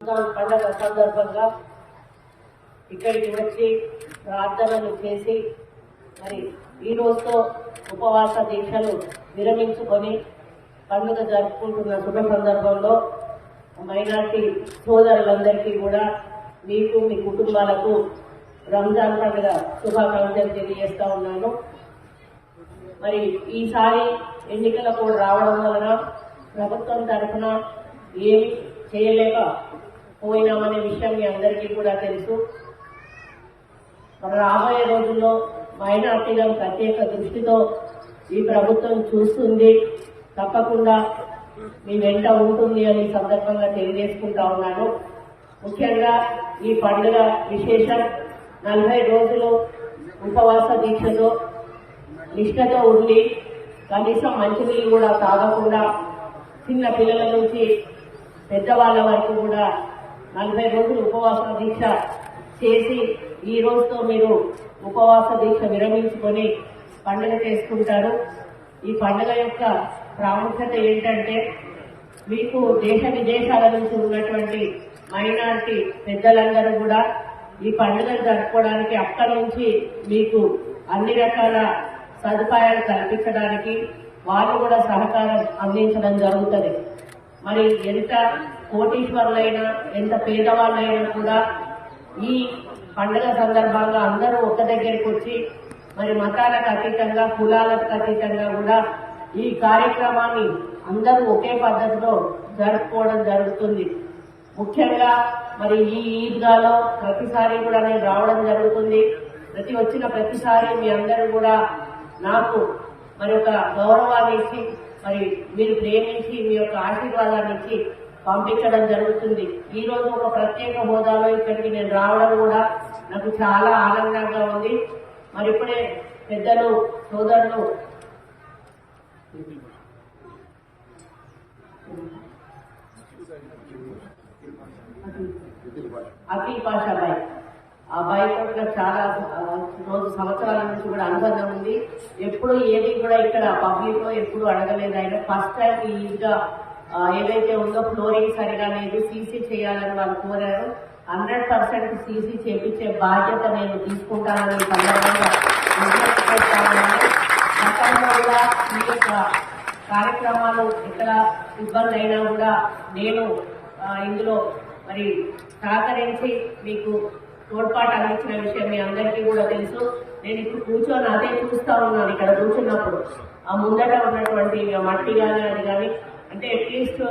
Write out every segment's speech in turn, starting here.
పండగ సందర్భంగా ఇక్కడికి వచ్చి ప్రార్థనలు చేసి మరి ఈ రోజుతో ఉపవాస దీక్షలు విరమించుకొని పండుగ జరుపుకుంటున్న శుభ సందర్భంలో మైనార్టీ సోదరులందరికీ కూడా మీకు మీ కుటుంబాలకు రంజాన్ పండుగ శుభాకాంక్షలు తెలియజేస్తా ఉన్నాను. మరి ఈసారి ఎన్నికల కూడా రావడం వలన ప్రభుత్వం తరఫున ఏమి చేయలేక పోయినామనే విషయం మీ అందరికీ కూడా తెలుసు. మరి రాబోయే రోజుల్లో మైనార్టీలను ప్రత్యేక దృష్టితో ఈ ప్రభుత్వం చూస్తుంది, తప్పకుండా మీ వెంట ఉంటుంది అని సందర్భంగా తెలియజేసుకుంటా ఉన్నాను. ముఖ్యంగా ఈ పండుగ విశేషం 40 రోజులు ఉపవాస దీక్షతో నిష్ఠతో ఉండి కనీసం మంచినీళ్ళు కూడా తాగకుండా చిన్న పిల్లల నుంచి పెద్దవాళ్ళ వరకు కూడా 40 రోజులు ఉపవాస దీక్ష చేసి ఈ రోజుతో మీరు ఉపవాస దీక్ష విరమించుకొని పండుగ చేసుకుంటారు. ఈ పండుగ యొక్క ప్రాముఖ్యత ఏంటంటే మీకు దేశ విదేశాల నుంచి ఉన్నటువంటి మైనారిటీ పెద్దలందరూ కూడా ఈ పండుగను జరుపుకోవడానికి అక్కడి నుంచి మీకు అన్ని రకాల సదుపాయాలు కల్పించడానికి వాళ్ళు కూడా సహకారం అందించడం జరుగుతుంది. మరి ఎంత కోటీశ్వరులైనా ఎంత పేదవాళ్ళైనా కూడా ఈ పండుగ సందర్భంగా అందరూ ఒక దగ్గరికి వచ్చి మరి మతాలకు అతీతంగా కులాలకు అతీతంగా కూడా ఈ కార్యక్రమాన్ని అందరూ ఒకే పద్ధతిలో జరుపుకోవడం జరుగుతుంది. ముఖ్యంగా మరి ఈ ఈద్గాలో ప్రతిసారి కూడా నేను రావడం జరుగుతుంది. వచ్చిన ప్రతిసారి మీ అందరూ కూడా నాకు మరి ఒక గౌరవాన్ని ఇచ్చి మరి మీరు ప్రేమించి మీ యొక్క ఆశీర్వాదాన్ని ఇచ్చి పంపించడం జరుగుతుంది. ఈ రోజు ఒక ప్రత్యేక హోదాలో ఇక్కడికి నేను రావడం కూడా నాకు చాలా ఆనందంగా ఉంది. మరి ఇప్పుడే పెద్దలు సోదరులు అఖిల్ పాషా బాయ్, ఆ బాయ్ కూడా చాలా సంవత్సరాల నుంచి కూడా అనుబంధం ఉంది. ఎప్పుడు ఏది కూడా ఇక్కడ పబ్లిక్ లో ఎప్పుడు అడగలేదు. ఆయన ఫస్ట్ టైం ఈజీగా ఏదైతే ఉందో ఫ్లోరింగ్ సరిగా లేదు, సీసీ చేయాలని వాళ్ళు కోరారు. 100% సీసీ చేపించే బాధ్యత నేను తీసుకుంటానని సందర్భంగా గతంలో కూడా ఈ యొక్క కార్యక్రమాలు ఎక్కడ ఇబ్బంది అయినా కూడా నేను ఇందులో మరి సహకరించి మీకు తోడ్పాటు అందించిన విషయం మీ అందరికీ కూడా తెలుసు. నేను ఇప్పుడు కూర్చొని అదే చూస్తా ఉన్నాను. ఇక్కడ కూర్చున్నప్పుడు ఆ ముందట ఉన్నటువంటి మట్టి కానీ అది కానీ అంటే అట్లీస్ట్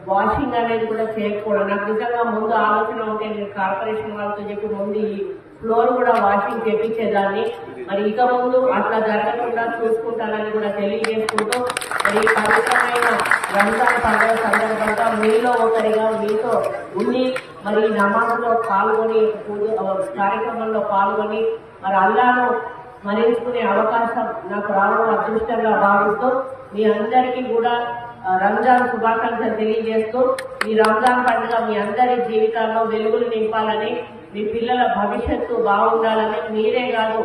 వాషింగ్ అనేది కూడా చేయకపోవడం నాకు నిజంగా ముందు ఆలోచన ఉంటే నేను కార్పొరేషన్ వాళ్ళతో చెప్పి ముందు ఈ ఫ్లోర్ కూడా వాషింగ్ చేపించేదాన్ని. మరి ఇక ముందు అట్లా జరగకుండా చూసుకుంటానని కూడా తెలియజేసుకుంటూ మరి పవిత్రమైన రంజాన్ పండుగ సందర్భంగా మీలో ఒకరిగా మీతో ఉండి మరి నమాజ్లో పాల్గొని కార్యక్రమంలో పాల్గొని మరి అల్లాను స్మరించుకునే అవకాశం నాకు రావడం అదృష్టంగా భావిస్తూ మీ అందరికీ కూడా రంజాన్ శుభాకాంక్షలు తెలియజేస్తూ ఈ రంజాన్ పండుగ మీ అందరి జీవితాల్లో వెలుగులు నింపాలని, మీ పిల్లల భవిష్యత్తు బాగుండాలని, మీరే కాదు